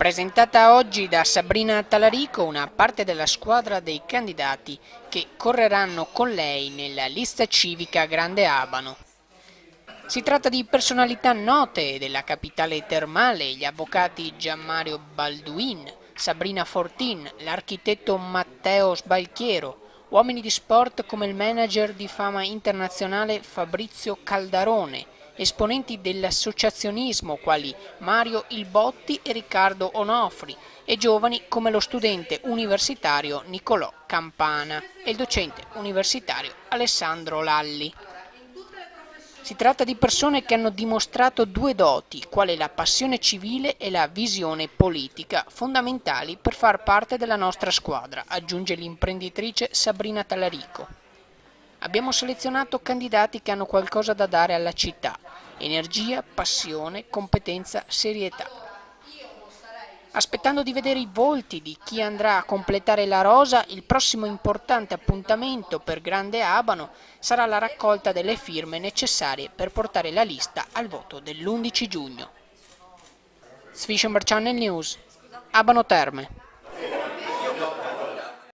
Presentata oggi da Sabrina Talarico una parte della squadra dei candidati che correranno con lei nella lista civica Grande Abano. Si tratta di personalità note della capitale termale, gli avvocati Gianmario Balduin, Sabrina Fortin, l'architetto Matteo Sbalchiero, uomini di sport come il manager di fama internazionale Fabrizio Caldarone, esponenti dell'associazionismo quali Mario Ilbotti e Riccardo Onofri e giovani come lo studente universitario Nicolò Campana e il docente universitario Alessandro Lalli. Si tratta di persone che hanno dimostrato due doti, quale la passione civile e la visione politica, fondamentali per far parte della nostra squadra, aggiunge l'imprenditrice Sabrina Talarico. Abbiamo selezionato candidati che hanno qualcosa da dare alla città: energia, passione, competenza, serietà. Aspettando di vedere i volti di chi andrà a completare la rosa, il prossimo importante appuntamento per Grande Abano sarà la raccolta delle firme necessarie per portare la lista al voto dell'11 giugno. Svisenber Channel News, Abano Terme.